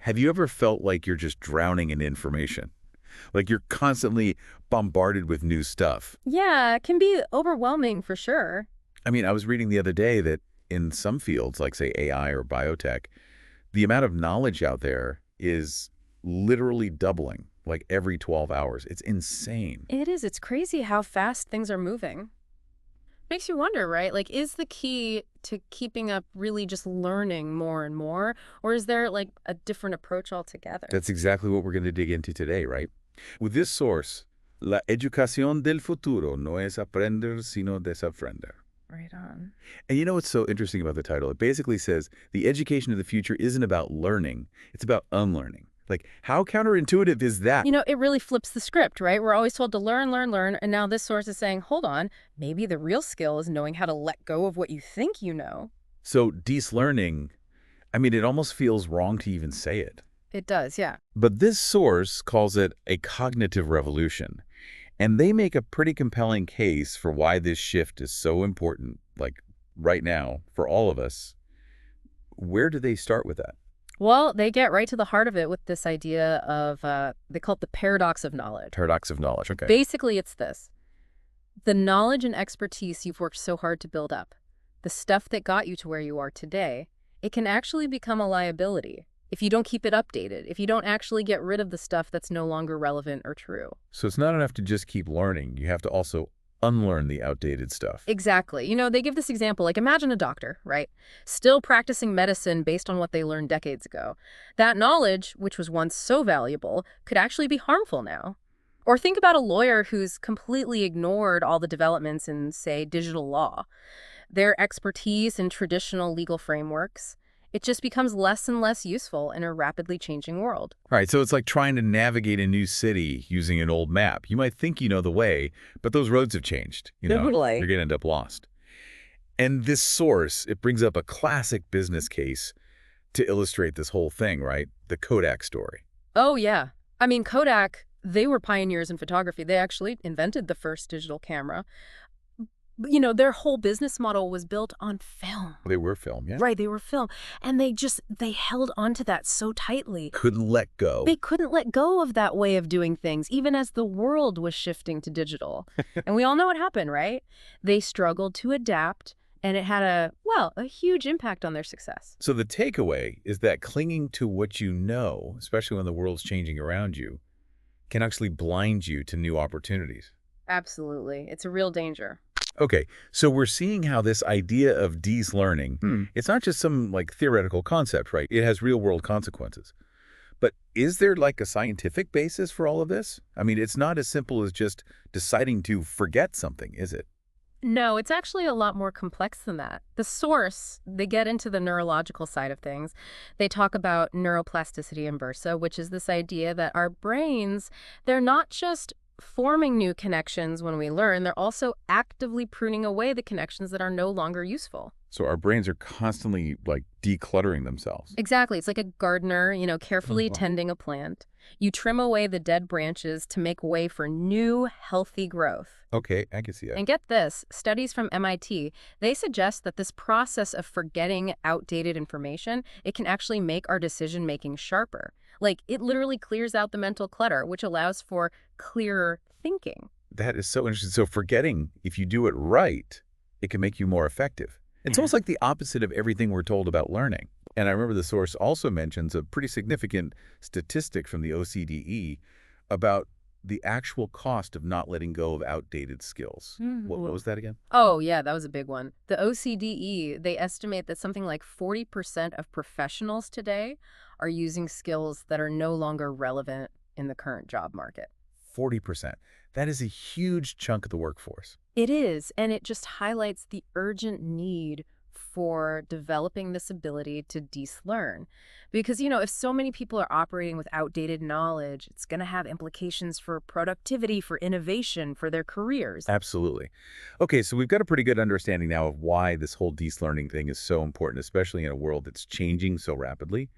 Have you ever felt like you're just drowning in information? Like you're constantly bombarded with new stuff? Yeah, it can be overwhelming for sure. I mean, I was reading the other day that in some fields, like say AI or biotech, the amount of knowledge out there is literally doubling, like every 12 hours. It's insane. It is. It's crazy how fast things are moving. Makes you wonder, right? Like, is the key to keeping up really just learning more and more? Or is there like a different approach altogether? That's exactly what we're going to dig into today, right? With this source, la educación del futuro no es aprender, sino desaprender. Right on. And you know what's so interesting about the title? It basically says the education of the future isn't about learning, it's about unlearning. Like, how counterintuitive is that? It really flips the script, right? We're always told to learn, learn, learn. And now this source is saying, hold on, maybe the real skill is knowing how to let go of what you think you know. So, learning, I mean, it almost feels wrong to even say it. It does, yeah. But this source calls it a cognitive revolution. And they make a pretty compelling case for why this shift is so important, like right now, for all of us. Where do they start with that? Well, they get right to the heart of it with this idea of, they call it the paradox of knowledge. Paradox of knowledge, okay. Basically, it's this. The knowledge and expertise you've worked so hard to build up, the stuff that got you to where you are today, it can actually become a liability if you don't keep it updated, if you don't actually get rid of the stuff that's no longer relevant or true. So it's not enough to just keep learning. You have to also unlearn the outdated stuff. Exactly. They give this example, like imagine a doctor, right? Still practicing medicine based on what they learned decades ago. That knowledge, which was once so valuable, could actually be harmful now. Or think about a lawyer who's completely ignored all the developments in, say, digital law. Their expertise in traditional legal frameworks, it just becomes less and less useful in a rapidly changing world. All right, so it's like trying to navigate a new city using an old map. You might think you know the way, but those roads have changed. Totally. You're going to end up lost. And this source, it brings up a classic business case to illustrate this whole thing, right? The Kodak story. Oh, yeah. I mean, Kodak, they were pioneers in photography. They actually invented the first digital camera. Their whole business model was built on film. They were film, yeah? Right, they were film. And they held onto that so tightly. Couldn't let go. They couldn't let go of that way of doing things, even as the world was shifting to digital. And we all know what happened, right? They struggled to adapt, and it had a huge impact on their success. So the takeaway is that clinging to what you know, especially when the world's changing around you, can actually blind you to new opportunities. Absolutely. It's a real danger. Okay, so we're seeing how this idea of learning, it's not just some theoretical concept, right? It has real-world consequences. But is there a scientific basis for all of this? I mean, it's not as simple as just deciding to forget something, is it? No, it's actually a lot more complex than that. The source, they get into the neurological side of things. They talk about neuroplasticity inversa, which is this idea that our brains, they're not just forming new connections when we learn, they're also actively pruning away the connections that are no longer useful. So our brains are constantly decluttering themselves. Exactly. It's like a gardener, carefully tending a plant. You trim away the dead branches to make way for new, healthy growth. Okay, I can see that. And get this, studies from MIT, they suggest that this process of forgetting outdated information, it can actually make our decision-making sharper. It literally clears out the mental clutter, which allows for clearer thinking. That is so interesting. So forgetting, if you do it right, it can make you more effective. It's almost like the opposite of everything we're told about learning. And I remember the source also mentions a pretty significant statistic from the OCDE about the actual cost of not letting go of outdated skills. What was that again? Oh, yeah, that was a big one. The OCDE, they estimate that something like 40% of professionals today are using skills that are no longer relevant in the current job market. 40%. That is a huge chunk of the workforce. It is, and it just highlights the urgent need for developing this ability to de-learn. Because, if so many people are operating with outdated knowledge, it's going to have implications for productivity, for innovation, for their careers. Absolutely. Okay, so we've got a pretty good understanding now of why this whole de-learning thing is so important, especially in a world that's changing so rapidly.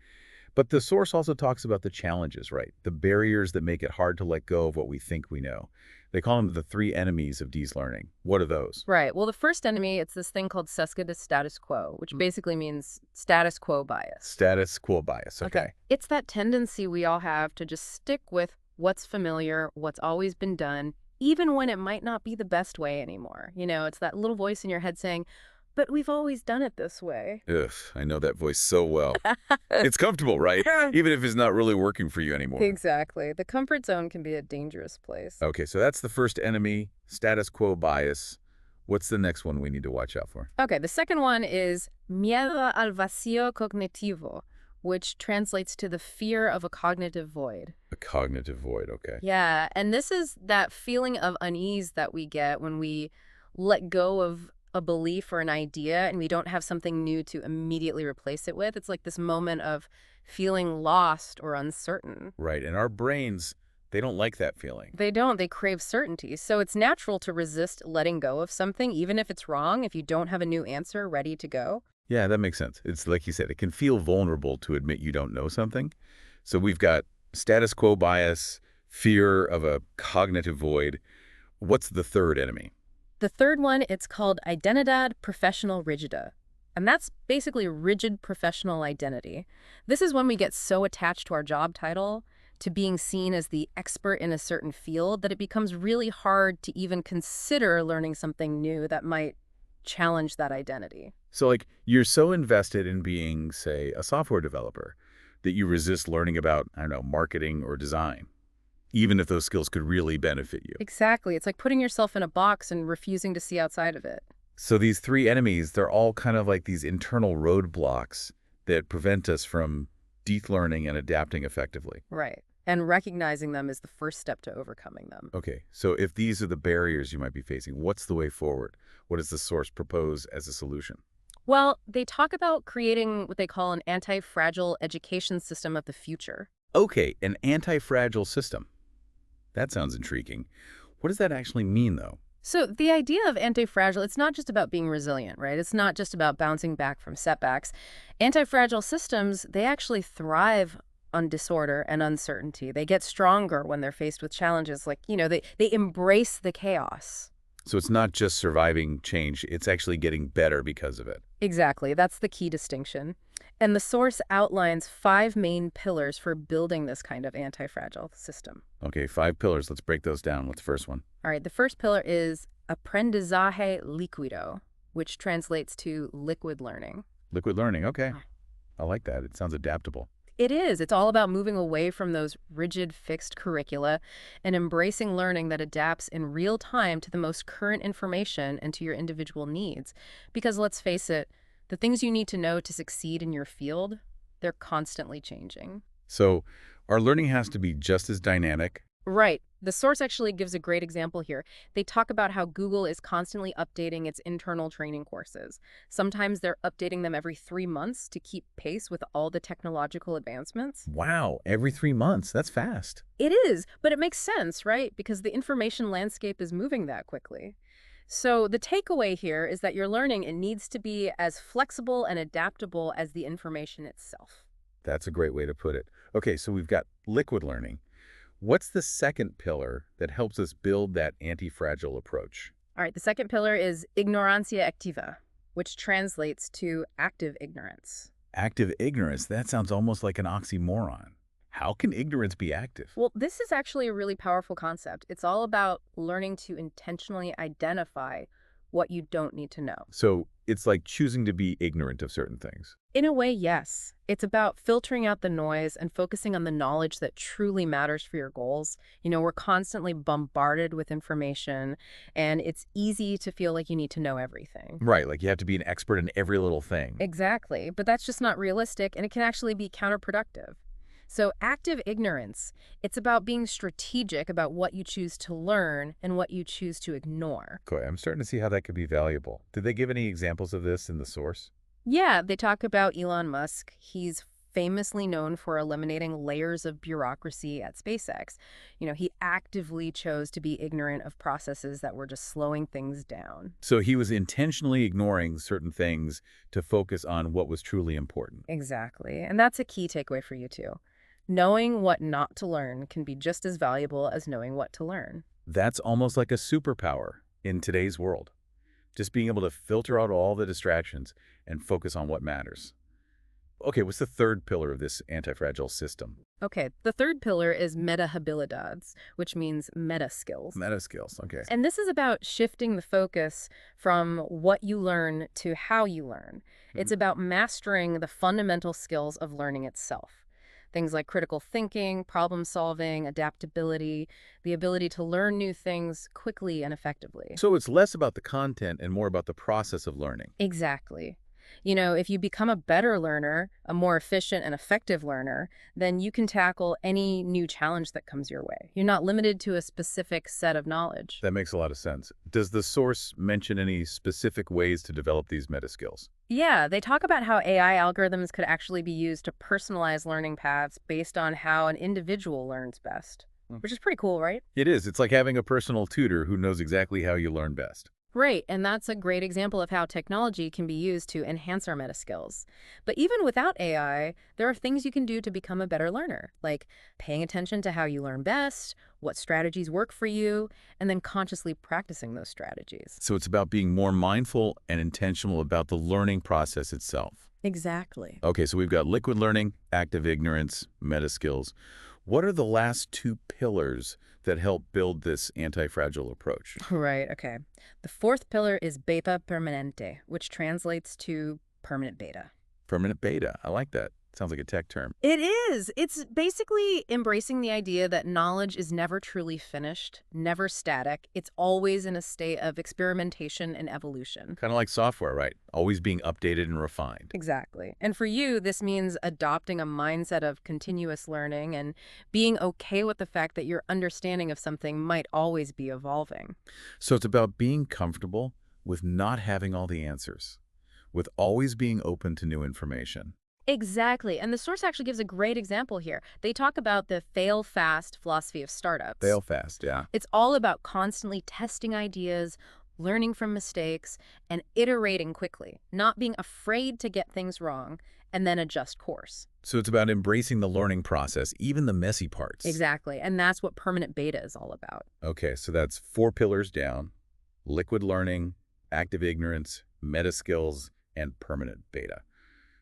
But the source also talks about the challenges, right? The barriers that make it hard to let go of what we think we know. They call them the three enemies of Dee's learning. What are those? Right. Well, the first enemy, it's this thing called sesquidus status quo, which basically means status quo bias. Status quo bias, okay. It's that tendency we all have to just stick with what's familiar, what's always been done, even when it might not be the best way anymore. It's that little voice in your head saying, but we've always done it this way. Ugh, I know that voice so well. It's comfortable, right? Even if it's not really working for you anymore. Exactly. The comfort zone can be a dangerous place. Okay, so that's the first enemy, status quo bias. What's the next one we need to watch out for? Okay, the second one is miedo al vacío cognitivo, which translates to the fear of a cognitive void. A cognitive void, okay. Yeah, and this is that feeling of unease that we get when we let go of a belief or an idea and we don't have something new to immediately replace it with. It's like this moment of feeling lost or uncertain. Right, and our brains, they don't like that feeling. They don't. They crave certainty. So it's natural to resist letting go of something, even if it's wrong, if you don't have a new answer ready to go. Yeah, that makes sense. It's like you said, it can feel vulnerable to admit you don't know something. So we've got status quo bias, fear of a cognitive void. What's the third enemy? The third one, it's called identidad professional rigida. And that's basically rigid professional identity. This is when we get so attached to our job title, to being seen as the expert in a certain field, that it becomes really hard to even consider learning something new that might challenge that identity. So like you're so invested in being, say, a software developer that you resist learning about, I don't know, marketing or design, even if those skills could really benefit you. Exactly. It's like putting yourself in a box and refusing to see outside of it. So these three enemies, they're all kind of like these internal roadblocks that prevent us from deep learning and adapting effectively. Right. And recognizing them is the first step to overcoming them. Okay, so if these are the barriers you might be facing, what's the way forward? What does the source propose as a solution? Well, they talk about creating what they call an anti-fragile education system of the future. Okay, an anti-fragile system. That sounds intriguing. What does that actually mean, though? So the idea of anti-fragile, it's not just about being resilient, right? It's not just about bouncing back from setbacks. Anti-fragile systems, they actually thrive on disorder and uncertainty. They get stronger when they're faced with challenges like, they embrace the chaos. So it's not just surviving change, it's actually getting better because of it. Exactly. That's the key distinction. And the source outlines 5 main pillars for building this kind of anti-fragile system. Okay, 5 pillars. Let's break those down. What's the first one? All right, the first pillar is aprendizaje líquido, which translates to liquid learning. Liquid learning, okay. I like that. It sounds adaptable. It is. It's all about moving away from those rigid, fixed curricula and embracing learning that adapts in real time to the most current information and to your individual needs. Because let's face it, the things you need to know to succeed in your field, they're constantly changing. So our learning has to be just as dynamic. Right. The source actually gives a great example here. They talk about how Google is constantly updating its internal training courses. Sometimes they're updating them every 3 months to keep pace with all the technological advancements. Wow, every 3 months. That's fast. It is, but it makes sense, right? Because the information landscape is moving that quickly. So the takeaway here is that your learning, it needs to be as flexible and adaptable as the information itself. That's a great way to put it. Okay, so we've got liquid learning. What's the second pillar that helps us build that anti-fragile approach? All right, the second pillar is ignorancia activa, which translates to active ignorance. Active ignorance, that sounds almost like an oxymoron. How can ignorance be active? Well, this is actually a really powerful concept. It's all about learning to intentionally identify what you don't need to know. So it's like choosing to be ignorant of certain things. In a way, yes. It's about filtering out the noise and focusing on the knowledge that truly matters for your goals. We're constantly bombarded with information, and it's easy to feel like you need to know everything. Right, like you have to be an expert in every little thing. Exactly, but that's just not realistic, and it can actually be counterproductive. So active ignorance, it's about being strategic about what you choose to learn and what you choose to ignore. Okay, I'm starting to see how that could be valuable. Did they give any examples of this in the source? Yeah, they talk about Elon Musk. He's famously known for eliminating layers of bureaucracy at SpaceX. He actively chose to be ignorant of processes that were just slowing things down. So he was intentionally ignoring certain things to focus on what was truly important. Exactly. And that's a key takeaway for you too. Knowing what not to learn can be just as valuable as knowing what to learn. That's almost like a superpower in today's world. Just being able to filter out all the distractions and focus on what matters. Okay, what's the third pillar of this anti-fragile system? Okay, the third pillar is meta-habilidades, which means meta skills. Meta skills, okay. And this is about shifting the focus from what you learn to how you learn. It's about mastering the fundamental skills of learning itself. Things like critical thinking, problem solving, adaptability, the ability to learn new things quickly and effectively. So it's less about the content and more about the process of learning. Exactly. If you become a better learner, a more efficient and effective learner, then you can tackle any new challenge that comes your way. You're not limited to a specific set of knowledge. That makes a lot of sense. Does the source mention any specific ways to develop these meta skills? Yeah, they talk about how AI algorithms could actually be used to personalize learning paths based on how an individual learns best, which is pretty cool, right? It is. It's like having a personal tutor who knows exactly how you learn best. Right, and that's a great example of how technology can be used to enhance our meta skills. But even without AI, there are things you can do to become a better learner, like paying attention to how you learn best, what strategies work for you, and then consciously practicing those strategies. So it's about being more mindful and intentional about the learning process itself. Exactly. Okay, so we've got liquid learning, active ignorance, meta skills. What are the last two pillars that help build this anti-fragile approach? Right, okay. The fourth pillar is beta permanente, which translates to permanent beta. Permanent beta. I like that. Sounds like a tech term. It is. It's basically embracing the idea that knowledge is never truly finished, never static. It's always in a state of experimentation and evolution. Kind of like software, right? Always being updated and refined. Exactly. And for you, this means adopting a mindset of continuous learning and being okay with the fact that your understanding of something might always be evolving. So it's about being comfortable with not having all the answers, with always being open to new information. Exactly. And the source actually gives a great example here. They talk about the fail fast philosophy of startups. Fail fast, yeah. It's all about constantly testing ideas, learning from mistakes, and iterating quickly, not being afraid to get things wrong, and then adjust course. So it's about embracing the learning process, even the messy parts. Exactly. And that's what permanent beta is all about. Okay, so that's 4 pillars down: liquid learning, active ignorance, meta skills, and permanent beta.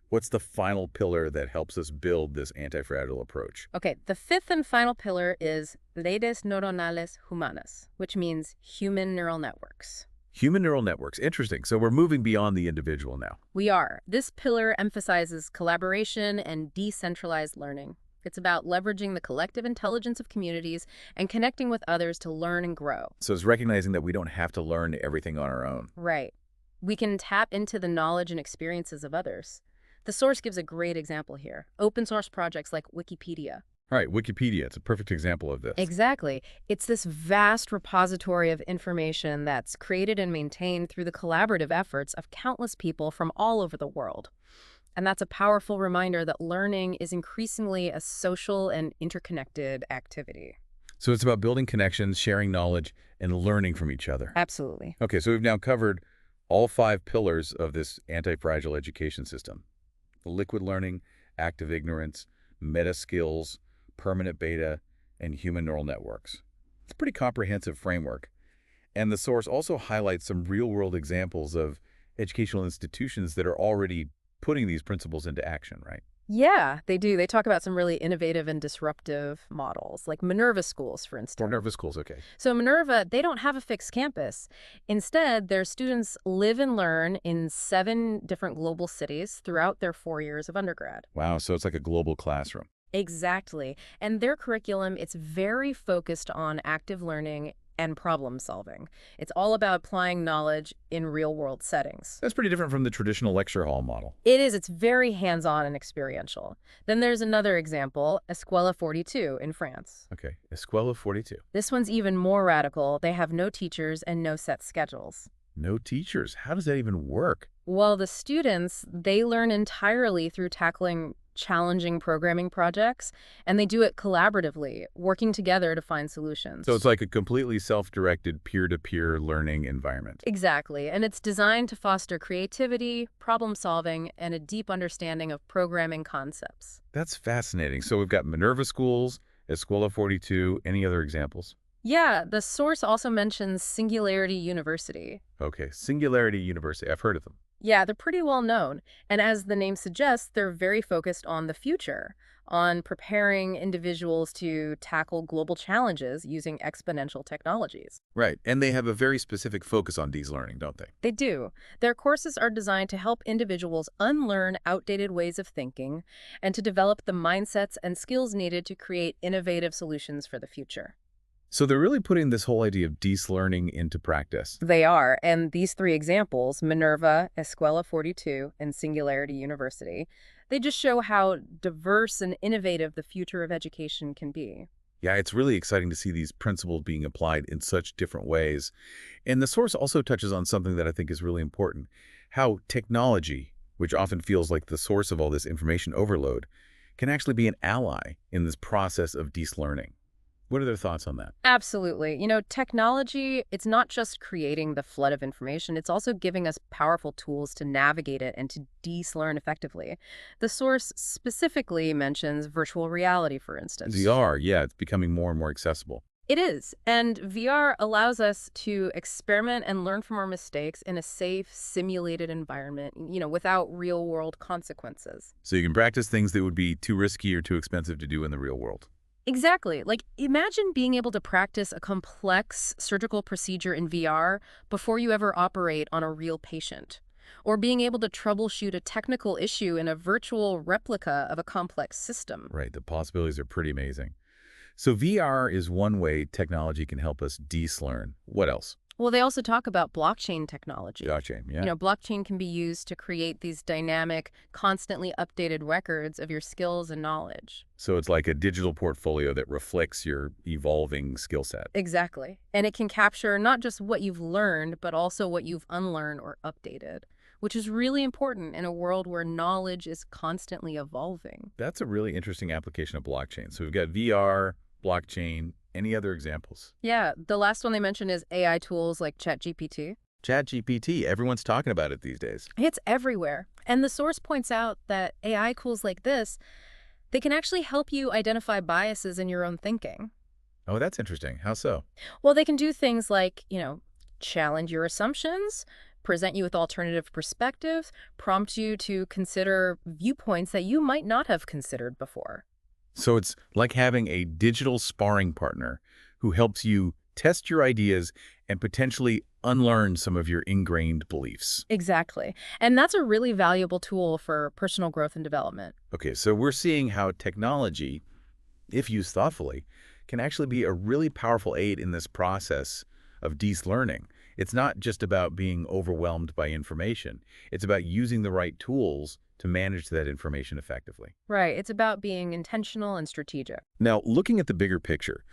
What's the final pillar that helps us build this anti-fragile approach? Okay, the fifth and final pillar is redes neuronales humanas, which means human neural networks. Human neural networks. Interesting. So we're moving beyond the individual now. We are. This pillar emphasizes collaboration and decentralized learning. It's about leveraging the collective intelligence of communities and connecting with others to learn and grow. So it's recognizing that we don't have to learn everything on our own. Right. We can tap into the knowledge and experiences of others. The source gives a great example here. Open source projects like Wikipedia. All right, Wikipedia, it's a perfect example of this. Exactly. It's this vast repository of information that's created and maintained through the collaborative efforts of countless people from all over the world. And that's a powerful reminder that learning is increasingly a social and interconnected activity. So it's about building connections, sharing knowledge, and learning from each other. Absolutely. Okay, so we've now covered all 5 pillars of this anti-fragile education system: liquid learning, active ignorance, meta skills, permanent beta, and human neural networks. It's a pretty comprehensive framework. And the source also highlights some real-world examples of educational institutions that are already putting these principles into action, right? Yeah, they do. They talk about some really innovative and disruptive models, like Minerva schools, for instance. Minerva schools, okay. So Minerva, they don't have a fixed campus. Instead, their students live and learn in 7 different global cities throughout their 4 years of undergrad. Wow, so it's like a global classroom. Exactly. And their curriculum, it's very focused on active learning and problem solving. It's all about applying knowledge in real-world settings. That's pretty different from the traditional lecture hall model. It is. It's very hands-on and experiential. Then there's another example, Escuela 42 in France. Okay, Escuela 42. This one's even more radical. They have no teachers and no set schedules. No teachers. How does that even work? Well, the students, they learn entirely through tackling challenging programming projects, and they do it collaboratively, working together to find So solutions. it's like a completely self-directed peer-to-peer learning environment. Exactly, and it's designed to foster creativity, problem solving, and a deep understanding of programming concepts. That's fascinating. So we've got Minerva schools, Escuela 42, any other examples? Yeah, the source also mentions Singularity University. Okay, Singularity University, I've heard of them. Yeah, they're pretty well known. And as the name suggests, they're very focused on the future, on preparing individuals to tackle global challenges using exponential technologies. Right, and they have a very specific focus on these learning, don't they? They do. Their courses are designed to help individuals unlearn outdated ways of thinking and to develop the mindsets and skills needed to create innovative solutions for the future. So they're really putting this whole idea of learning into practice. They are, and these three examples, Minerva, Escuela 42, and Singularity University, they just show how diverse and innovative the future of education can be. Yeah, it's really exciting to see these principles being applied in such different ways. And the source also touches on something that I think is really important, how technology, which often feels like the source of all this information overload, can actually be an ally in this process of learning. What are their thoughts on that? Absolutely. Technology, it's not just creating the flood of information, it's also giving us powerful tools to navigate it and to learn effectively. The source specifically mentions virtual reality, for instance. VR, yeah, it's becoming more and more accessible. It is. And VR allows us to experiment and learn from our mistakes in a safe, simulated environment, without real-world consequences. So you can practice things that would be too risky or too expensive to do in the real world. Exactly. Like, imagine being able to practice a complex surgical procedure in VR before you ever operate on a real patient, or being able to troubleshoot a technical issue in a virtual replica of a complex system. Right, the possibilities are pretty amazing. So VR is one way technology can help us learn. What else? Well, they also talk about blockchain technology. Blockchain, yeah. Blockchain can be used to create these dynamic, constantly updated records of your skills and knowledge. So it's like a digital portfolio that reflects your evolving skill set. Exactly. And it can capture not just what you've learned, but also what you've unlearned or updated, which is really important in a world where knowledge is constantly evolving. That's a really interesting application of blockchain. So we've got VR, blockchain, any other examples? Yeah, the last one they mentioned is AI tools like ChatGPT. ChatGPT, everyone's talking about it these days. It's everywhere. And the source points out that AI tools like this, they can actually help you identify biases in your own thinking. Oh, that's interesting. How so? Well, they can do things like, challenge your assumptions, present you with alternative perspectives, prompt you to consider viewpoints that you might not have considered before. So it's like having a digital sparring partner who helps you test your ideas and potentially unlearn some of your ingrained beliefs. Exactly. And that's a really valuable tool for personal growth and development. Okay, so we're seeing how technology, if used thoughtfully, can actually be a really powerful aid in this process of learning. It's not just about being overwhelmed by information. It's about using the right tools to manage that information effectively. Right. It's about being intentional and strategic. Now, looking at the bigger picture,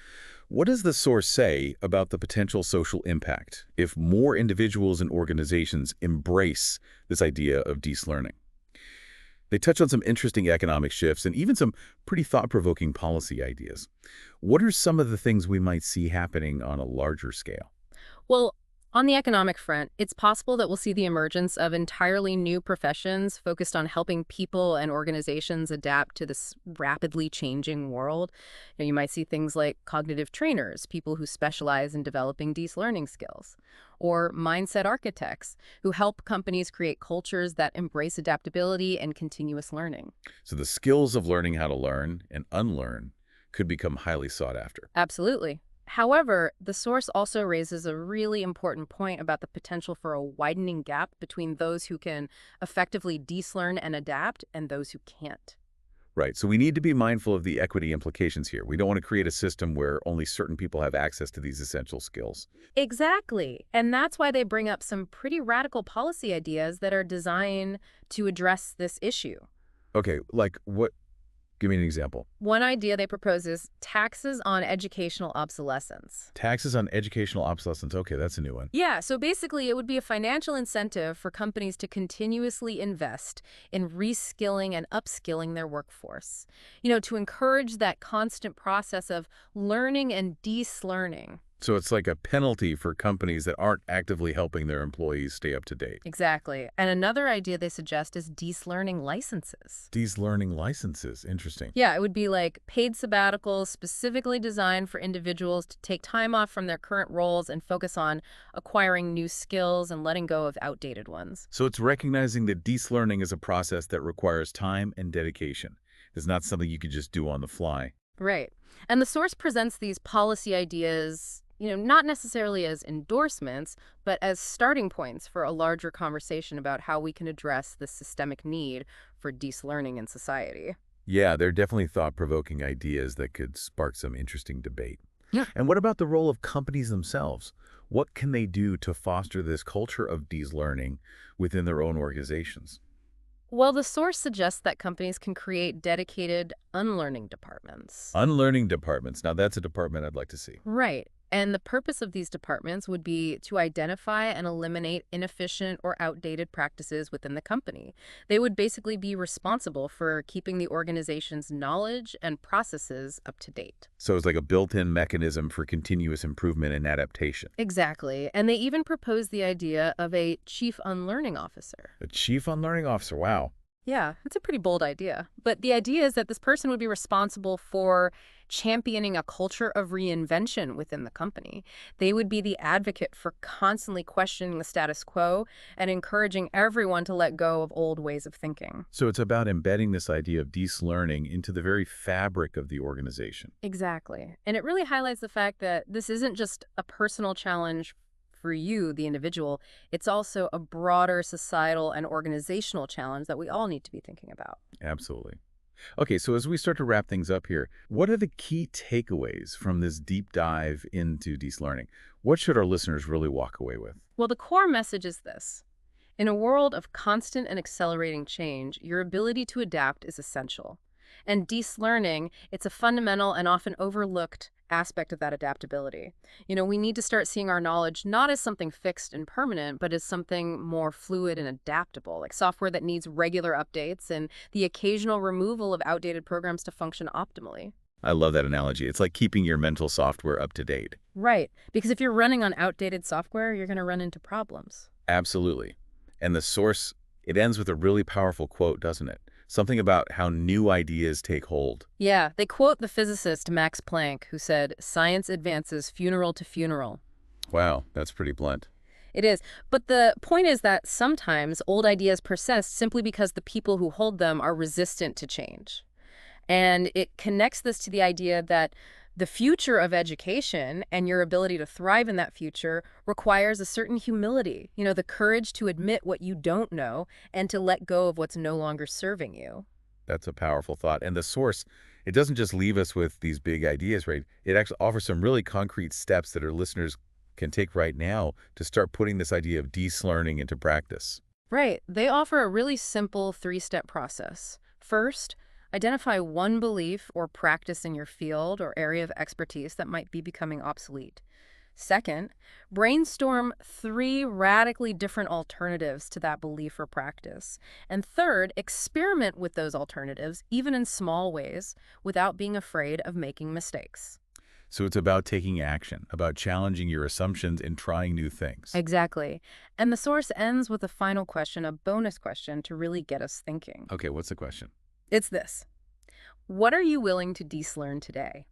what does the source say about the potential social impact if more individuals and organizations embrace this idea of learning? They touch on some interesting economic shifts and even some pretty thought-provoking policy ideas. What are some of the things we might see happening on a larger scale? Well, on the economic front, it's possible that we'll see the emergence of entirely new professions focused on helping people and organizations adapt to this rapidly changing world. You might see things like cognitive trainers, people who specialize in developing learning skills, or mindset architects who help companies create cultures that embrace adaptability and continuous learning. So the skills of learning how to learn and unlearn could become highly sought after. Absolutely. However, the source also raises a really important point about the potential for a widening gap between those who can effectively learn and adapt and those who can't. Right, so we need to be mindful of the equity implications here. We don't want to create a system where only certain people have access to these essential skills. Exactly. And that's why they bring up some pretty radical policy ideas that are designed to address this issue. Okay, like what? Give me an example. One idea they propose is taxes on educational obsolescence. Taxes on educational obsolescence. Okay, that's a new one. Yeah, so basically it would be a financial incentive for companies to continuously invest in reskilling and upskilling their workforce. To encourage that constant process of learning and de-learning. So it's like a penalty for companies that aren't actively helping their employees stay up to date. Exactly. And another idea they suggest is de-learning licenses. De-learning licenses. Interesting. Yeah, it would be like paid sabbaticals specifically designed for individuals to take time off from their current roles and focus on acquiring new skills and letting go of outdated ones. So it's recognizing that de-learning is a process that requires time and dedication. It's not something you could just do on the fly. Right. And the source presents these policy ideas, not necessarily as endorsements, but as starting points for a larger conversation about how we can address the systemic need for de-learning in society. Yeah, they're definitely thought-provoking ideas that could spark some interesting debate. Yeah. And what about the role of companies themselves? What can they do to foster this culture of de-learning within their own organizations? Well, the source suggests that companies can create dedicated unlearning departments. Unlearning departments. Now, that's a department I'd like to see. Right. And the purpose of these departments would be to identify and eliminate inefficient or outdated practices within the company. They would basically be responsible for keeping the organization's knowledge and processes up to date. So it's like a built-in mechanism for continuous improvement and adaptation. Exactly. And they even propose the idea of a chief unlearning officer. A chief unlearning officer. Wow. Yeah, it's a pretty bold idea. But the idea is that this person would be responsible for championing a culture of reinvention within the company. They would be the advocate for constantly questioning the status quo and encouraging everyone to let go of old ways of thinking. So it's about embedding this idea of de-learning into the very fabric of the organization. Exactly. And it really highlights the fact that this isn't just a personal challenge for you, the individual. It's also a broader societal and organizational challenge that we all need to be thinking about. Absolutely. Okay, so as we start to wrap things up here, what are the key takeaways from this deep dive into de-learning? What should our listeners really walk away with? Well, the core message is this. In a world of constant and accelerating change, your ability to adapt is essential. And de-learning, it's a fundamental and often overlooked aspect of that adaptability. We need to start seeing our knowledge not as something fixed and permanent, but as something more fluid and adaptable, like software that needs regular updates and the occasional removal of outdated programs to function optimally. I love that analogy. It's like keeping your mental software up to date. Right, because if you're running on outdated software, you're going to run into problems. Absolutely. And the source, it ends with a really powerful quote, doesn't it? Something about how new ideas take hold. Yeah, they quote the physicist Max Planck, who said, "Science advances funeral to funeral." Wow, that's pretty blunt. It is. But the point is that sometimes old ideas persist simply because the people who hold them are resistant to change. And it connects this to the idea that the future of education and your ability to thrive in that future requires a certain humility, the courage to admit what you don't know and to let go of what's no longer serving you. That's a powerful thought. And the source, it doesn't just leave us with these big ideas, right? It actually offers some really concrete steps that our listeners can take right now to start putting this idea of de-learning into practice. Right. They offer a really simple 3-step process. First, identify one belief or practice in your field or area of expertise that might be becoming obsolete. Second, brainstorm 3 radically different alternatives to that belief or practice. And third, experiment with those alternatives, even in small ways, without being afraid of making mistakes. So it's about taking action, about challenging your assumptions and trying new things. Exactly. And the source ends with a final question, a bonus question to really get us thinking. Okay, what's the question? It's this. What are you willing to de-learn today?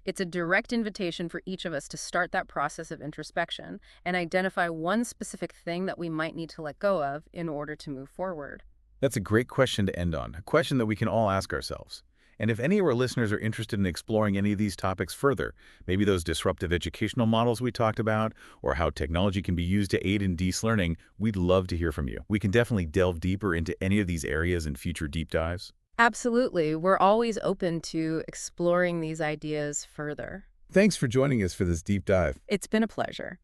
It's a direct invitation for each of us to start that process of introspection and identify one specific thing that we might need to let go of in order to move forward. That's a great question to end on, a question that we can all ask ourselves. And if any of our listeners are interested in exploring any of these topics further, maybe those disruptive educational models we talked about, or how technology can be used to aid in de-learning, we'd love to hear from you. We can definitely delve deeper into any of these areas in future deep dives. Absolutely. We're always open to exploring these ideas further. Thanks for joining us for this deep dive. It's been a pleasure.